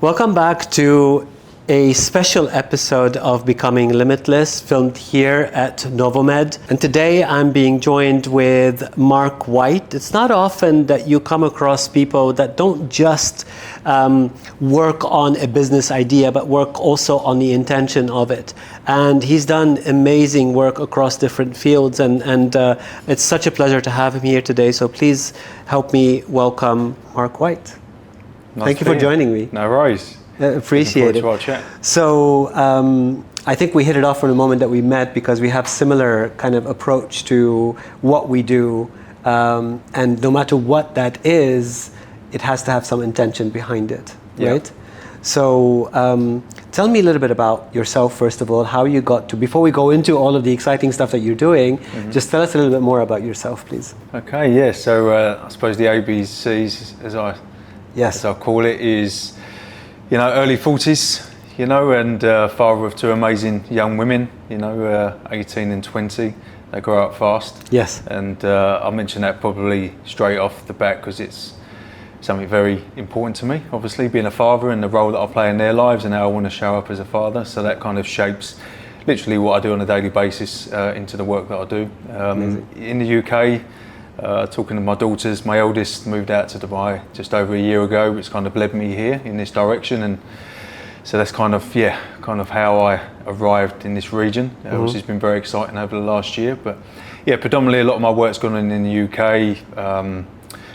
Welcome back to a special episode of Becoming Limitless, filmed here at Novomed. And today I'm being joined with Mark White. It's not often that you come across people that don't just work on a business idea, but work also on the intention of it. And he's done amazing work across different fields, and it's such a pleasure to have him here today. So please help me welcome Mark White. Thank you for joining me. No worries. Appreciate it. Looking forward to our chat. So I think we hit it off from the moment that we met because we have similar kind of approach to what we do, and no matter what that is, it has to have some intention behind it, right? So tell me a little bit about yourself, first of all, how you got to, before we go into all of the exciting stuff that you're doing, just tell us a little bit more about yourself, please. Okay, yeah, so I suppose the ABCs, as I call it, is, early 40s, and father of two amazing young women, 18 and 20. They grow up fast. Yes. And I mention that probably straight off the bat because it's something very important to me, obviously, being a father and the role that I play in their lives and how I want to show up as a father. So that kind of shapes literally what I do on a daily basis into the work that I do. In the UK, talking to my daughters, my eldest moved out to Dubai just over a year ago, which kind of led me here in this direction, and so that's kind of how I arrived in this region, which has been very exciting over the last year. But yeah, predominantly a lot of my work's gone on in the UK.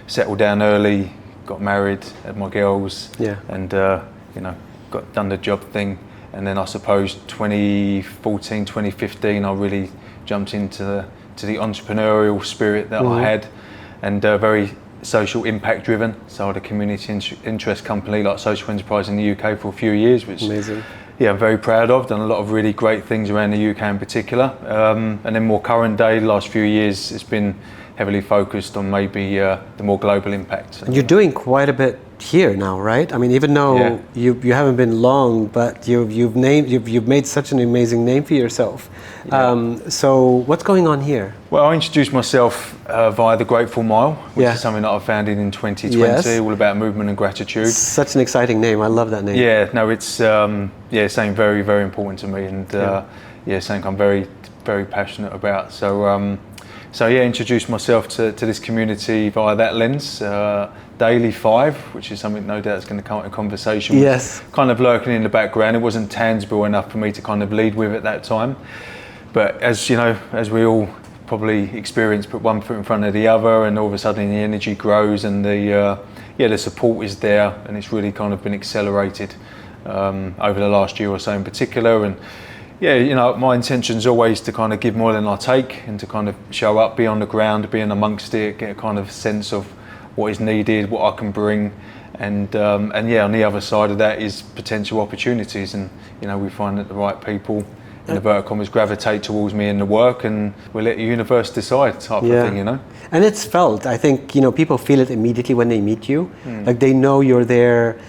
Settled down early, got married, had my girls, and done the job thing, and then I suppose 2014, 2015, I really jumped into the entrepreneurial spirit that I had, and very social impact driven. So I had a community interest company like Social Enterprise in the UK for a few years, which amazing. Yeah, I'm very proud of. Done a lot of really great things around the UK in particular. And then more current day, the last few years, it's been heavily focused on maybe the more global impact. And you're doing quite a bit here now, right? I mean, even though you haven't been long, but you've made such an amazing name for yourself. So what's going on here? Well, I introduced myself via the Grateful Mile, which is something that I founded in 2020, all about movement and gratitude. Such an exciting name. I love that name. Yeah, no, it's something very, very important to me, and something I'm very, very passionate about. So introduced myself to this community via that lens. Daily 5, which is something no doubt is going to come into conversation. Yes. Kind of lurking in the background. It wasn't tangible enough for me to kind of lead with at that time. But as we all probably experience, put one foot in front of the other, and all of a sudden the energy grows, and the support is there, and it's really kind of been accelerated over the last year or so in particular. And my intention is always to kind of give more than I take, and to kind of show up, be on the ground, being amongst it, get a kind of sense of what is needed, what I can bring, and on the other side of that is potential opportunities, and we find that the right people in inverted commas gravitate towards me in the work, and we'll let the universe decide type of thing, And it's felt. I think people feel it immediately when they meet you, like they know you're there.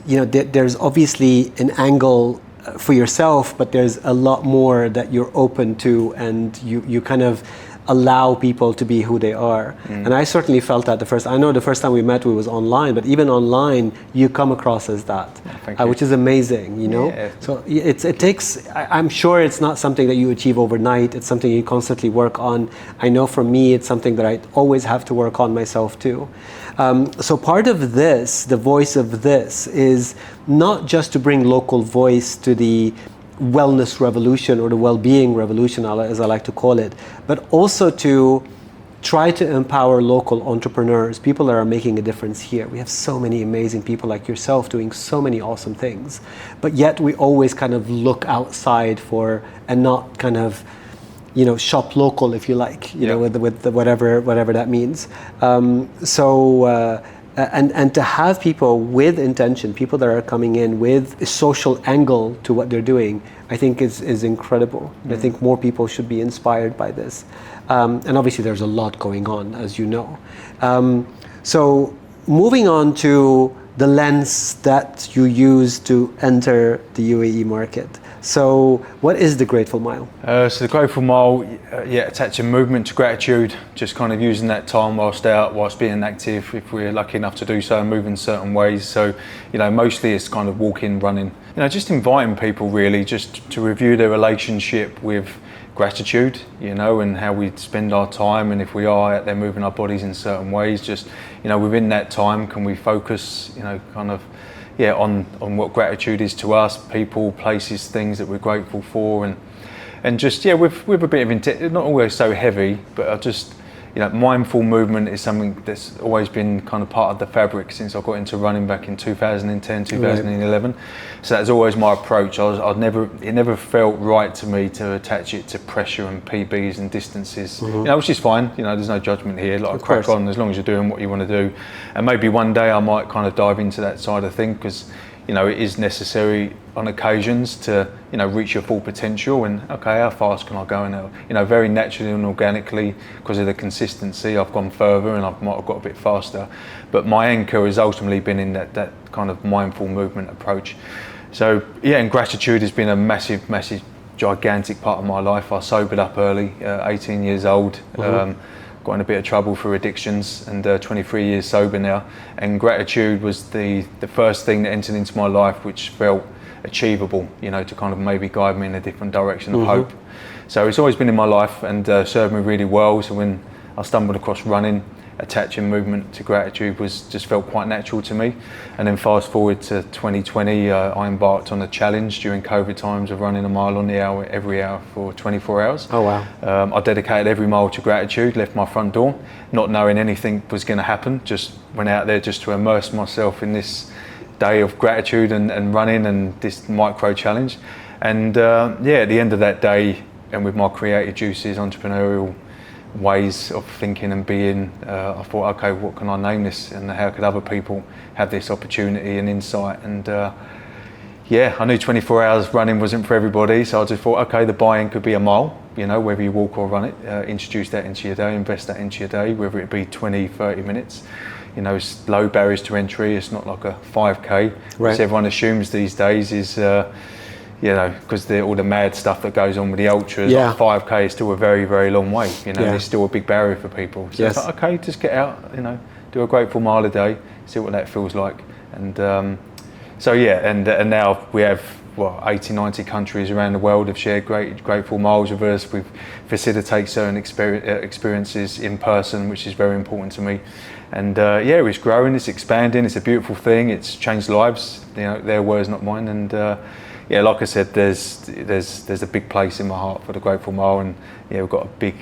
There's obviously an angle for yourself, but there's a lot more that you're open to, and you kind of allow people to be who they are. And I certainly felt that I know the first time we met, we was online, but even online, you come across as that, which is amazing, Yeah. So it takes, I'm sure it's not something that you achieve overnight. It's something you constantly work on. I know for me, it's something that I always have to work on myself too. So part of this, the voice of this, is not just to bring local voice to the wellness revolution, or the well-being revolution, as I like to call it, but also to try to empower local entrepreneurs, people that are making a difference here. We have so many amazing people like yourself doing so many awesome things, but yet we always kind of look outside for, and not kind of shop local, if you like, with the whatever that means. And to have people with intention, people that are coming in with a social angle to what they're doing, I think is incredible. I think more people should be inspired by this. And obviously there's a lot going on, as you know. So moving on to the lens that you use to enter the UAE market. So what is the Grateful Mile? So the Grateful Mile, attaching movement to gratitude, just kind of using that time whilst being active, if we're lucky enough to do so, and move in certain ways. So, mostly it's kind of walking, running, just inviting people really just to review their relationship with gratitude, and how we spend our time, and if we are out there moving our bodies in certain ways, just, within that time, can we focus, on what gratitude is to us, people, places, things that we're grateful for, and just with a bit of intent, not always so heavy, but just mindful movement is something that's always been kind of part of the fabric since I got into running back in 2010, 2011. Right. So that's always my approach. It never felt right to me to attach it to pressure and PBs and distances, which is fine. There's no judgment here. Like, crack on as long as you're doing what you want to do. And maybe one day I might kind of dive into that side of things, because it is necessary on occasions to reach your full potential, and okay, how fast can I go now? Very naturally and organically, because of the consistency, I've gone further and I might have got a bit faster, but my anchor has ultimately been in that kind of mindful movement approach. So and gratitude has been a massive gigantic part of my life. I sobered up early, 18 years old, got in a bit of trouble for addictions, and 23 years sober now, and gratitude was the first thing that entered into my life which felt achievable, to kind of maybe guide me in a different direction of hope. So it's always been in my life and served me really well. So when I stumbled across running, attaching movement to gratitude just felt quite natural to me. And then fast forward to 2020, I embarked on a challenge during COVID times of running a mile on the hour every hour for 24 hours. Oh wow. I dedicated every mile to gratitude, left my front door, not knowing anything was going to happen, just went out there just to immerse myself in this day of gratitude and running and this micro challenge. And at the end of that day, and with my creative juices, entrepreneurial ways of thinking and being, I thought, okay, what can I name this, and how could other people have this opportunity and insight? And I knew 24 hours running wasn't for everybody, so I just thought, okay, the buy-in could be a mile, whether you walk or run it. Introduce that into your day, invest that into your day, whether it be 20, 30 minutes. It's low barriers to entry. It's not like a 5K, as everyone assumes these days is, because all the mad stuff that goes on with the ultras, like 5K is still a very, very long way. There's still a big barrier for people. So it's like, okay, just get out, do a grateful mile a day, see what that feels like. And and now we have 80, 90 countries around the world have shared grateful miles with us. We facilitate certain experiences in person, which is very important to me. And it's growing, it's expanding, it's a beautiful thing. It's changed lives, their words, not mine. And like I said, there's a big place in my heart for the Grateful Mile, and we've got a big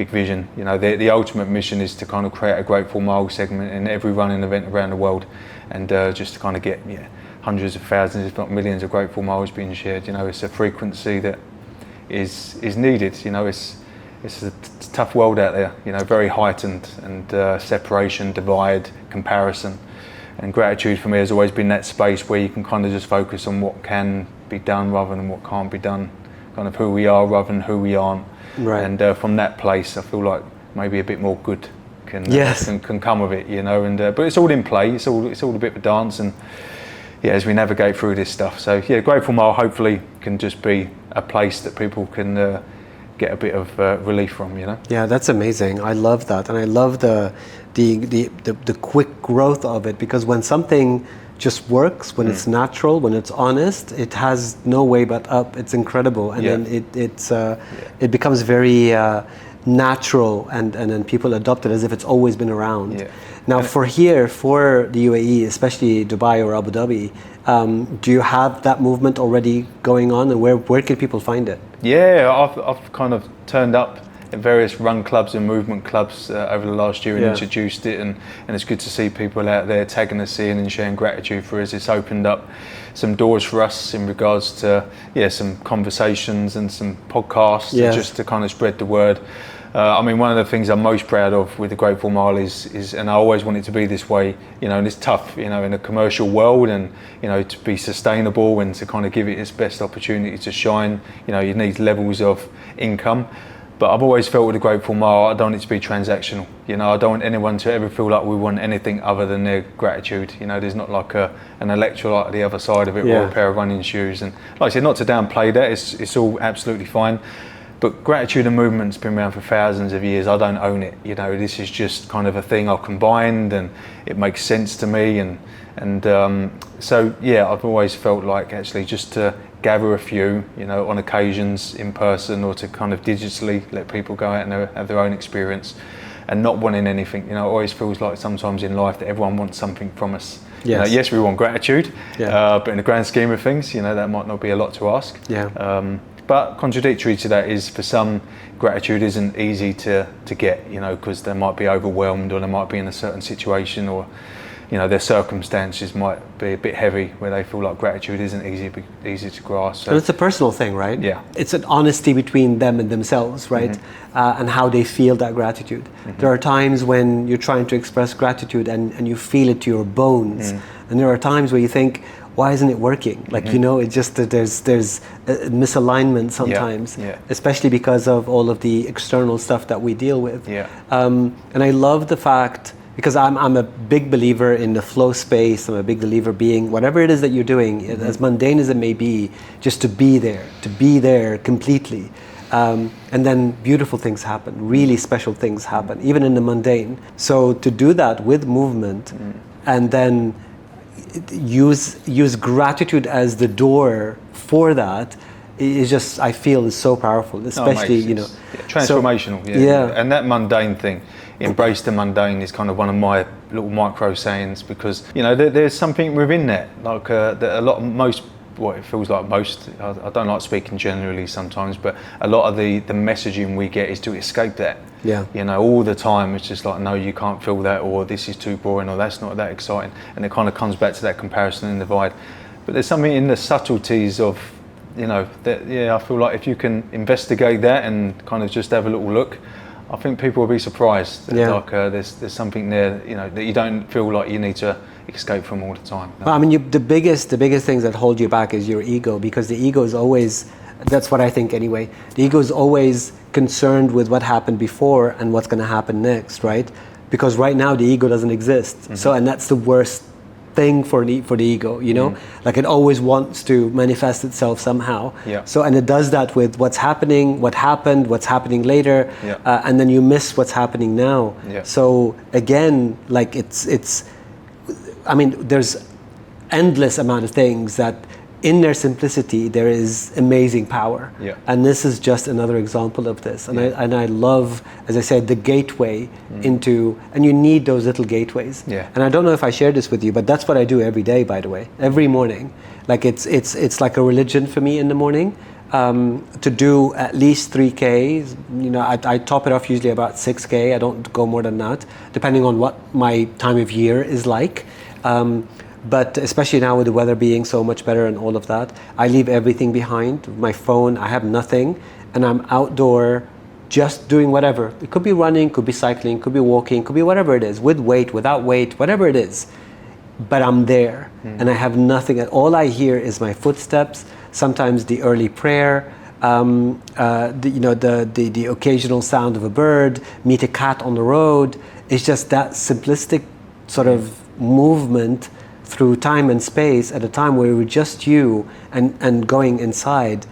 vision. The ultimate mission is to kind of create a Grateful Mile segment in every running event around the world, and just to kind of get hundreds of thousands, if not millions, of Grateful Miles being shared. It's a frequency that is needed. It's a tough world out there. Very heightened, and separation, divide, comparison. And gratitude for me has always been that space where you can kind of just focus on what can be done rather than what can't be done, kind of who we are rather than who we aren't. Right. And from that place, I feel like maybe a bit more good can come of it, And but it's all in play. It's all a bit of a dance, and as we navigate through this stuff. So Grateful Mile hopefully can just be a place that people can get a bit of relief from. Yeah, that's amazing. I love that, and I love the quick growth of it, because when something just works, when it's natural, when it's honest, it has no way but up. It's incredible, and then it becomes very natural, and then people adopt it as if it's always been around. Yeah. Now, for the UAE, especially Dubai or Abu Dhabi, do you have that movement already going on, and where can people find it? Yeah, I've kind of turned up at various run clubs and movement clubs over the last year and introduced it, and it's good to see people out there tagging us in and sharing gratitude for us. It's opened up some doors for us in regards to some conversations and some podcasts, just to kind of spread the word. One of the things I'm most proud of with the Grateful Mile is, and I always want it to be this way, and it's tough, in a commercial world, and, to be sustainable and to kind of give it its best opportunity to shine, you need levels of income. But I've always felt with a grateful mile, I don't want it to be transactional. You know, I don't want anyone to ever feel like we want anything other than their gratitude. You know, there's not like an electrolyte at the other side of it, or a pair of running shoes. And like I said, not to downplay that, it's all absolutely fine. But gratitude and movement's been around for thousands of years. I don't own it. You know, this is just kind of a thing I've combined, and it makes sense to me. So yeah, I've always felt like actually just to gather a few, you know, on occasions in person, or to kind of digitally let people go out and have their own experience, and not wanting anything. You know, it always feels like sometimes in life that everyone wants something from us. Yes. You know, yes, we want gratitude, but in the grand scheme of things, you know, that might not be a lot to ask. But contradictory to that is, for some, gratitude isn't easy to get, you know, because they might be overwhelmed, or they might be in a certain situation, or, you know, their circumstances might be a bit heavy, where they feel like gratitude isn't easy to grasp. So. And it's a personal thing, right? Yeah. It's an honesty between them and themselves, right? And how they feel that gratitude. There are times when you're trying to express gratitude and you feel it to your bones. And there are times where you think, why isn't it working? Like, you know, it's just that there's a misalignment sometimes, especially because of all of the external stuff that we deal with. And I love the fact, because I'm a big believer in the flow space. I'm a big believer being whatever it is that you're doing, as mundane as it may be, just to be there completely. And then beautiful things happen, really special things happen, even in the mundane. So to do that with movement, and then use gratitude as the door for that, is just, I feel, is so powerful, especially, you know. Transformational, And that mundane thing, embrace the mundane, is kind of one of my little micro sayings, because, you know, there's something within that, like that it feels like most, I don't like speaking generally sometimes, but a lot of the messaging we get is to escape that. You know, all the time it's just like, no, you can't feel that, or this is too boring, or that's not that exciting, and it kind of comes back to that comparison and divide. But there's something in the subtleties of, you know, that, I feel like if you can investigate that and kind of just have a little look, I think people will be surprised. Like there's something there, you know, that you don't feel like you need to escape from all the time. Well, I mean, the biggest things that hold you back is your ego, because the ego is always, that's what I think anyway, the ego is always concerned with what happened before and what's going to happen next, right? Because right now the ego doesn't exist. So, and that's the worst thing for the ego, you know, like it always wants to manifest itself somehow. So, and it does that with what's happening, what happened, what's happening later, and then you miss what's happening now. So again, like it's I mean, there's endless amount of things that in their simplicity there is amazing power, and this is just another example of this. And I love, as I said, the gateway into, and you need those little gateways. And I don't know if I shared this with you, but that's what I do every day, by the way, every morning. Like it's like a religion for me in the morning, to do at least 3Ks. You know, I top it off usually about 6K. I don't go more than that, depending on what my time of year is like. But especially now with the weather being so much better and all of that, I leave everything behind. My phone, I have nothing, and I'm outdoor just doing whatever. It could be running, could be cycling, could be walking, could be whatever it is, with weight, without weight, whatever it is. But I'm there, and I have nothing. All I hear is my footsteps, sometimes the early prayer, the occasional sound of a bird, meet a cat on the road. It's just that simplistic sort of movement through time and space at a time where we're just you and going inside,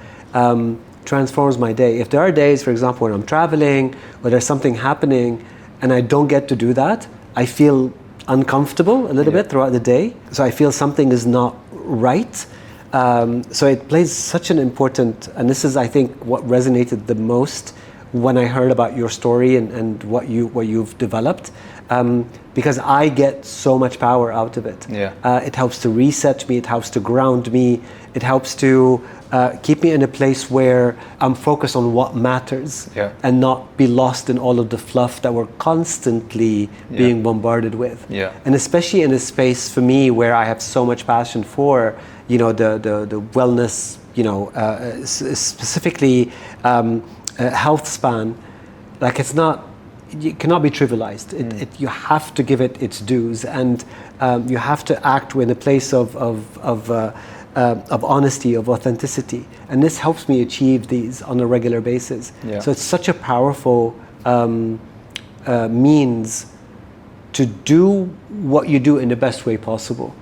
transforms my day. If there are days, for example, when I'm traveling or there's something happening and I don't get to do that, I feel uncomfortable a little bit throughout the day. So I feel something is not right. So it plays such an important, and this is, I think, what resonated the most when I heard about your story and what you've developed. Because I get so much power out of it. It helps to reset me, it helps to ground me, it helps to keep me in a place where I'm focused on what matters, and not be lost in all of the fluff that we're constantly being bombarded with. And especially in a space for me where I have so much passion for, you know, the wellness, you know, specifically health span, like it cannot be trivialized. You have to give it its dues, and you have to act in a place of of honesty, of authenticity, and this helps me achieve these on a regular basis. Yeah. So it's such a powerful means to do what you do in the best way possible.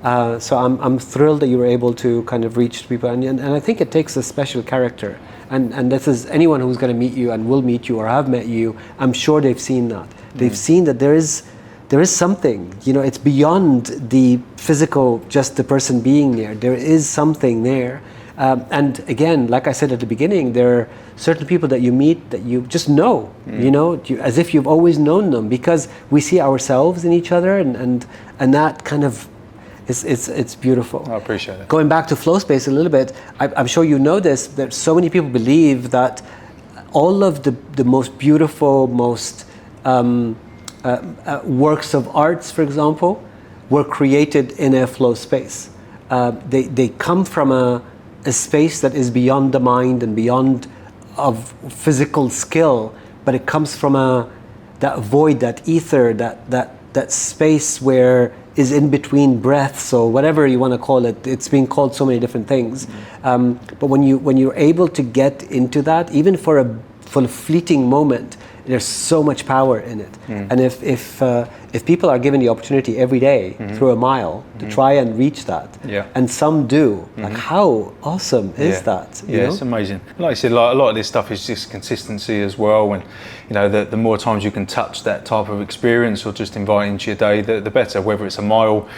So I'm thrilled that you were able to kind of reach people, and I think it takes a special character. And this is anyone who's going to meet you and will meet you or have met you, I'm sure they've seen that. They've seen that there is something, it's beyond the physical, just the person being there. There is something there. And again, like I said at the beginning, there are certain people that you meet that you just know, as if you've always known them, because we see ourselves in each other, and that kind of, it's beautiful. I appreciate it. Going back to flow space a little bit, I'm sure you know this, that so many people believe that all of the most beautiful, most works of arts, for example, were created in a flow space. They come from a space that is beyond the mind and beyond of physical skill, but it comes from that void, that ether, that space where is in between breaths, or whatever you want to call it. It's been called so many different things. But when you're able to get into that, even for a fleeting moment, there's so much power in it. And if people are given the opportunity every day through a mile to try and reach that, and some do, like how awesome is that? Yeah, it's amazing. Like I said, a lot of this stuff is just consistency as well, and the more times you can touch that type of experience or just invite into your day, the better. Whether it's a mile,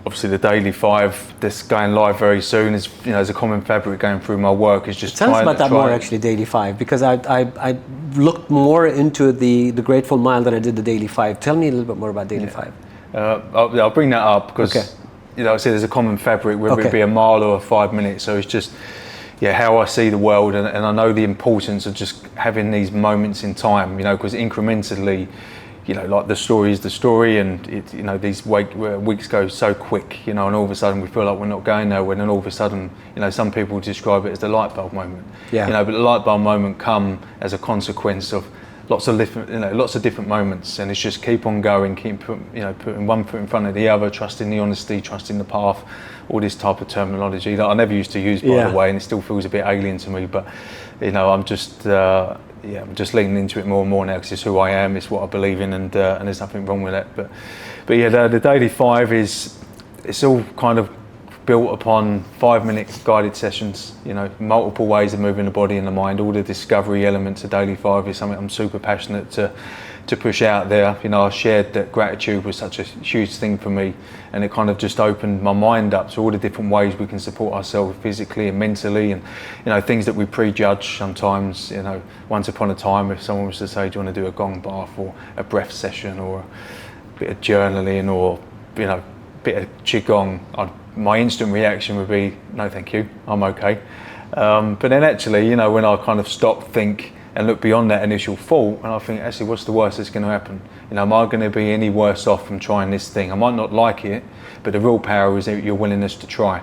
obviously the daily 5 that's going live very soon is, as a common fabric going through my work is just tell us about that more, actually, daily 5, because I looked more into the Grateful Mile than I did the daily 5. Tell me a little bit more about daily 5. I'll bring that up because I said there's a common fabric, whether it be a mile or 5 minutes. So it's just how I see the world, and I know the importance of just having these moments in time, because incrementally, like the story is the story, and these weeks go so quick, and all of a sudden we feel like we're not going nowhere, and then all of a sudden, some people describe it as the light bulb moment. But the light bulb moment come as a consequence of lots of different moments, and it's just keep on going, keep putting one foot in front of the other, trusting the honesty, trusting the path, all this type of terminology that I never used to use, by the way, and it still feels a bit alien to me, but I'm just I'm just leaning into it more and more now, because it's who I am, it's what I believe in, and there's nothing wrong with that. But the daily 5 it's all kind of built upon 5-minute guided sessions, multiple ways of moving the body and the mind. All the discovery elements of daily 5 is something I'm super passionate to push out there. I shared that gratitude was such a huge thing for me, and it kind of just opened my mind up to all the different ways we can support ourselves physically and mentally, and things that we prejudge sometimes. Once upon a time, if someone was to say, do you want to do a gong bath or a breath session or a bit of journaling or a bit of qigong, my instant reaction would be, no thank you, I'm okay. But then actually, when I kind of stop, think and look beyond that initial thought, and I think, actually, what's the worst that's going to happen? Am I going to be any worse off from trying this thing? I might not like it, but the real power is your willingness to try.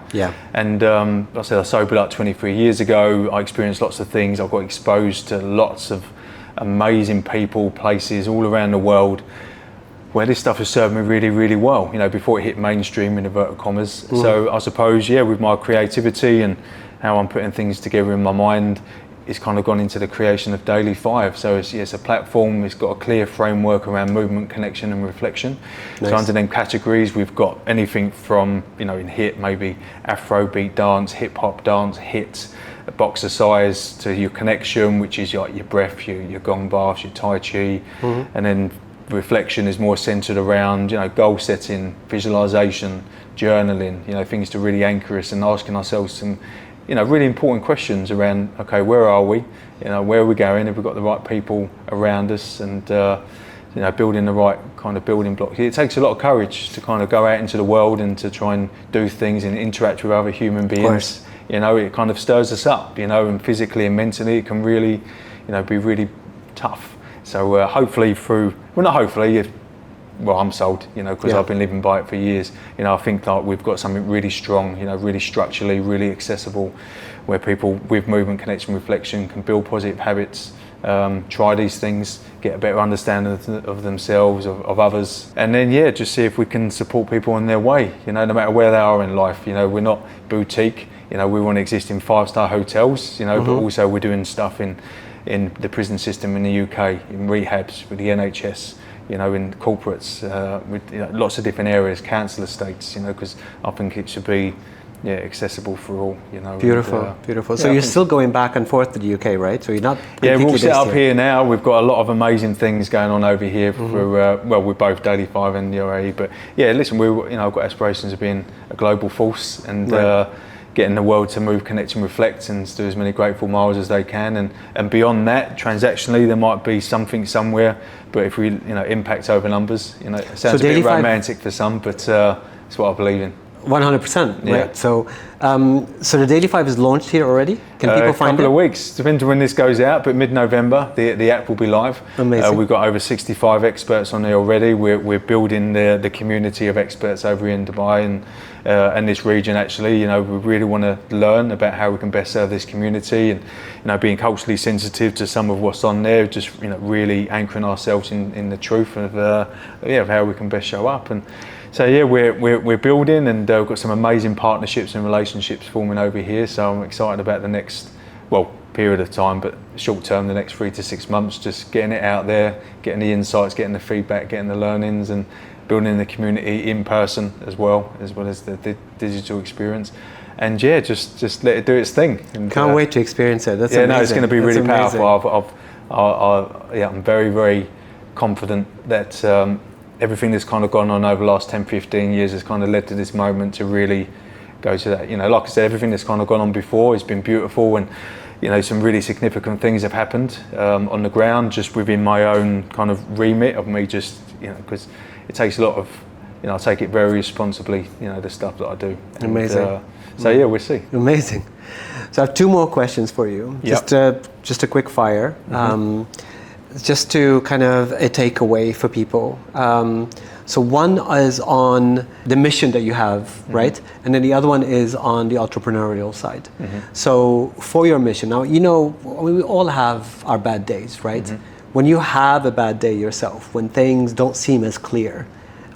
And like I said, I sobered up 23 years ago. I experienced lots of things. I got exposed to lots of amazing people, places all around the world, where this stuff has served me really, really well, before it hit mainstream, in inverted commas. So I suppose, with my creativity and how I'm putting things together in my mind, it's kind of gone into the creation of Daily 5. So it's a platform, it's got a clear framework around movement, connection and reflection. Nice. So under them categories, we've got anything from, in HIIT, maybe Afrobeat dance, hip hop dance, HIIT, boxercise, to your connection, which is your breath, your gong baths, your Tai Chi, and then reflection is more centered around, goal setting, visualization, journaling, things to really anchor us and asking ourselves some really important questions around, okay, where are we? Where are we going? Have we got the right people around us? And, building the right kind of building blocks. It takes a lot of courage to kind of go out into the world and to try and do things and interact with other human beings. It kind of stirs us up, and physically and mentally it can really, be really tough. So hopefully I'm sold, because I've been living by it for years. I think that we've got something really strong, really structurally, really accessible, where people with movement, connection, reflection can build positive habits try these things, get a better understanding of themselves, of others, and then just see if we can support people on their way, no matter where they are in life. We're not boutique, we want to exist in 5-star hotels, but also we're doing stuff in the prison system in the UK, in rehabs with the NHS, in corporates, with lots of different areas, council estates, because I think it should be accessible for all, Beautiful, beautiful. So you're still going back and forth to the UK, right? So you're not we're all set up here now. We've got a lot of amazing things going on over here. For, we're both Daily 5 and the UAE, but listen, I've got aspirations of being a global force and getting the world to move, connect and reflect, and do as many grateful miles as they can. And beyond that, transactionally, there might be something somewhere, but if we, impact over numbers, it sounds a bit romantic for some, but it's what I believe in. 100%, right? So, so the Daily 5 is launched here already. Can people find it? A couple of weeks, depends on when this goes out, but mid-November the app will be live. Amazing. We've got over 65 experts on there already. We're building the community of experts over in Dubai and this region. Actually, we really want to learn about how we can best serve this community, and being culturally sensitive to some of what's on there. Just really anchoring ourselves in the truth of how we can best show up. And so we're building, and we've got some amazing partnerships and relationships forming over here. So I'm excited about the next, period of time, but short term, the next 3 to 6 months, just getting it out there, getting the insights, getting the feedback, getting the learnings, and building the community in person as well as the digital experience. And just let it do its thing. And, can't wait to experience it. That's amazing. It's going to be really powerful. I'm very, very confident that everything that's kind of gone on over the last 10, 15 years has kind of led to this moment to really go to that. Like I said, everything that's kind of gone on before has been beautiful, and some really significant things have happened on the ground, just within my own kind of remit of me, just because it takes a lot of, I take it very responsibly, the stuff that I do. Amazing. So we'll see. Amazing. So I have 2 more questions for you. Just a quick fire. Just to kind of a takeaway for people. So one is on the mission that you have, right? And then the other one is on the entrepreneurial side. So for your mission, now, we all have our bad days, right? When you have a bad day yourself, when things don't seem as clear,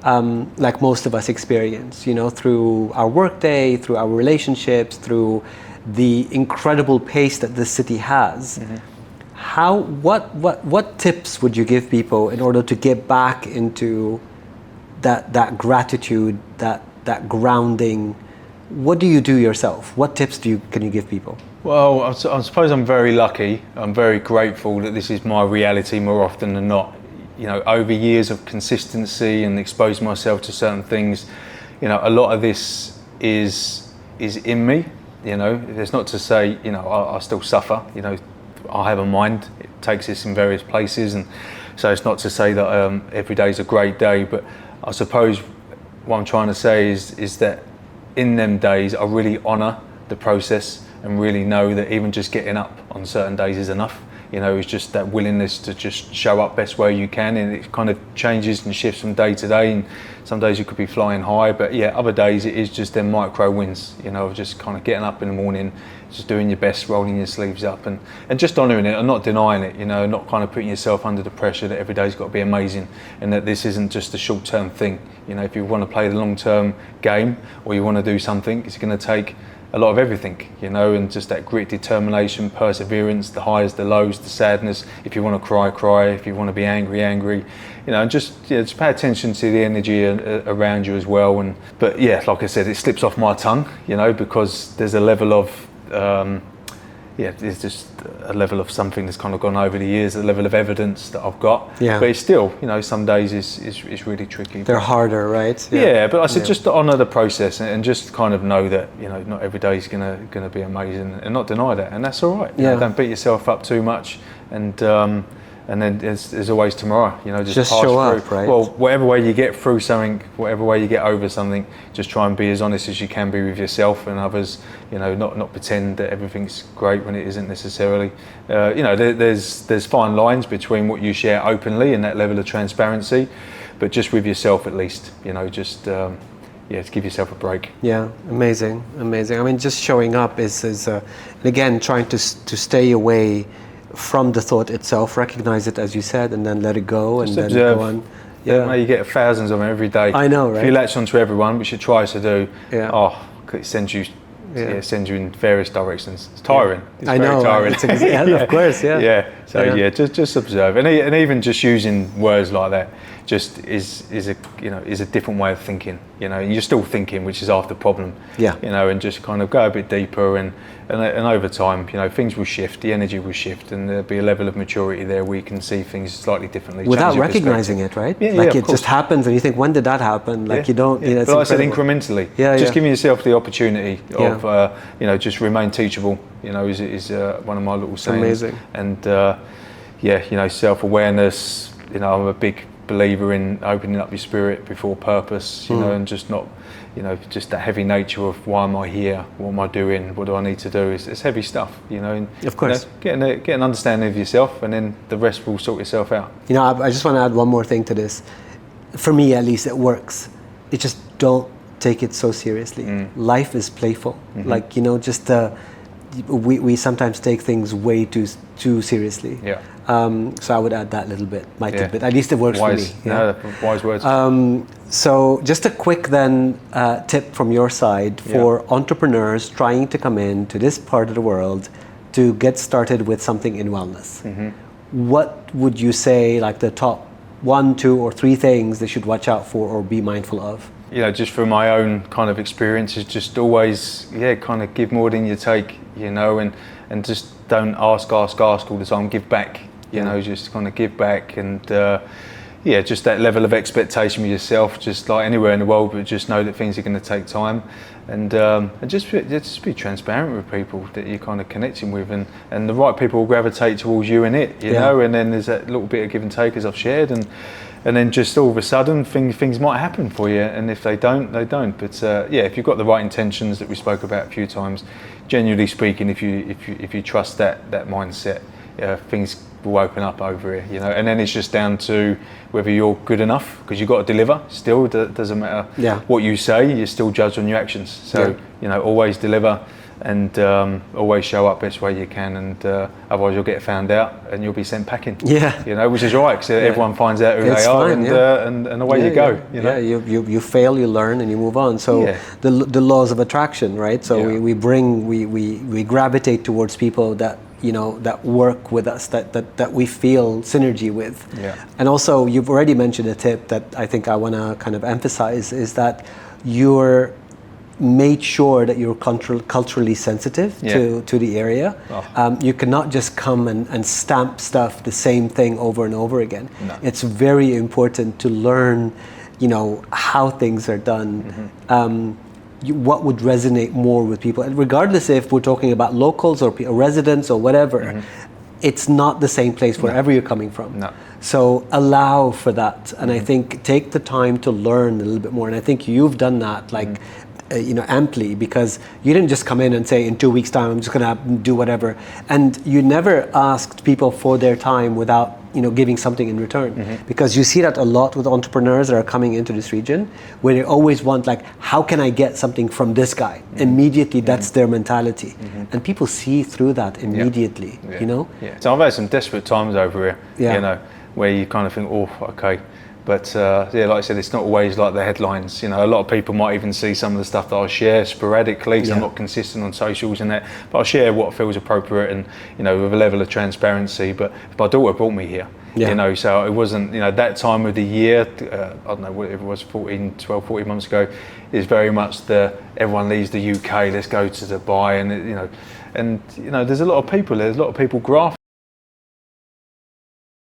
like most of us experience, through our workday, through our relationships, through the incredible pace that this city has, what tips would you give people in order to get back into that gratitude, that grounding? What do you do yourself? What tips can you give people? Well, I suppose I'm very lucky. I'm very grateful that this is my reality more often than not. Over years of consistency and exposing myself to certain things, a lot of this is in me. It's not to say, I still suffer. I have a mind. It takes us in various places, and so it's not to say that every day is a great day. But I suppose what I'm trying to say is that in them days, I really honour the process and really know that even just getting up on certain days is enough. It's just that willingness to just show up best way you can, and it kind of changes and shifts from day to day. And some days you could be flying high, but other days it is just them micro wins. Of just kind of getting up in the morning, just doing your best, rolling your sleeves up, and just honouring it and not denying it. Not kind of putting yourself under the pressure that every day's got to be amazing, and that this isn't just a short-term thing. If you want to play the long-term game, or you want to do something, it's going to take a lot of everything, and just that grit, determination, perseverance, the highs, the lows, the sadness. If you want to cry, cry. If you want to be angry, angry. And just pay attention to the energy around you as well. But like I said, it slips off my tongue, because there's a level of there's just a level of something that's kind of gone over the years, a level of evidence that I've got. But it's still, some days is really tricky. They're harder, right? But I said just to honour the process and just kind of know that, not every day is gonna be amazing, and not deny that, and that's all right. Don't beat yourself up too much, and then there's always tomorrow. Just pass show through. up, right? Well, whatever way you get through something, whatever way you get over something, just try and be as honest as you can be with yourself and others. Not pretend that everything's great when it isn't necessarily. There's fine lines between what you share openly and that level of transparency, but just with yourself at least. To give yourself a break. Amazing. I mean, just showing up is and again, trying to stay away from the thought itself, recognize it as you said, and then let it go, Just and observe. then go on. Yeah, you get thousands of them every day. I know, right? If you latch onto everyone, which it tries to do, Yeah. it sends you, sends you in various directions. It's tiring. It's I very know. tiring. Of course, yeah. Yeah. So just observe, and even just using words like that, just is a different way of thinking. You're still thinking, which is half the problem. Yeah. And just kind of go a bit deeper, and over time, things will shift, the energy will shift, and there'll be a level of maturity there where you can see things slightly differently. Without recognizing it, right? Yeah, it just happens, and you think, when did that happen? You don't. But like I said, incrementally. Just giving yourself the opportunity of, just remain teachable. Is one of my little sayings. Amazing. And self-awareness. I'm a big believer in opening up your spirit before purpose. And just not. Just that heavy nature of why am I here? What am I doing? What do I need to do? It's heavy stuff, And, of course. Get an understanding of yourself, and then the rest will sort itself out. I just want to add one more thing to this. For me, at least, it works. It just don't take it so seriously. Life is playful. We sometimes take things way too seriously. Yeah. So I would add that little bit, my tidbit. At least it works for me. Wise words. So just a quick then tip from your side for entrepreneurs trying to come into this part of the world to get started with something in wellness. What would you say, the top 1, 2, or 3 things they should watch out for or be mindful of? Just from my own kind of experiences, just always, kind of give more than you take, and just don't ask all the time. Give back, just kind of give back, and just that level of expectation with yourself, just like anywhere in the world, but just know that things are going to take time, and just be transparent with people that you're kind of connecting with, and the right people will gravitate towards you and it, you know, and then there's that little bit of give and take as I've shared, and then just all of a sudden things might happen for you, and if they don't, they don't. But if you've got the right intentions that we spoke about a few times, genuinely speaking, if you trust that mindset, things will open up over here, and then it's just down to whether you're good enough, because you've got to deliver. Still, doesn't matter what you say, you're still judged on your actions. So always deliver, and always show up best way you can, and otherwise you'll get found out and you'll be sent packing. Which is right, because everyone finds out who they are, and away you go. You fail, you learn, and you move on. So the laws of attraction, right? So we gravitate towards people that that work with us, that we feel synergy with. And also, you've already mentioned a tip that I think I want to kind of emphasize, is that you're made sure that you're culturally sensitive to the area. You cannot just come and stamp stuff the same thing over and over again. It's very important to learn how things are done. What would resonate more with people, and regardless if we're talking about locals or residents or whatever, it's not the same place wherever you're coming from. So allow for that, and I think take the time to learn a little bit more, and I think you've done that amply, because you didn't just come in and say in 2 weeks time I'm just going to do whatever, and you never asked people for their time without giving something in return, because you see that a lot with entrepreneurs that are coming into this region, where they always want, how can I get something from this guy? Immediately, that's their mentality, and people see through that immediately. So I've had some desperate times over here, where you kind of think, okay. But like I said, it's not always like the headlines. A lot of people might even see some of the stuff that I share sporadically, so I'm not consistent on socials and that. But I share what feels appropriate, and with a level of transparency. But my daughter brought me here, so it wasn't that time of the year. I don't know what it was, 14 months ago. Is very much everyone leaves the UK. Let's go to Dubai, and there's a lot of people. There's a lot of people grafting.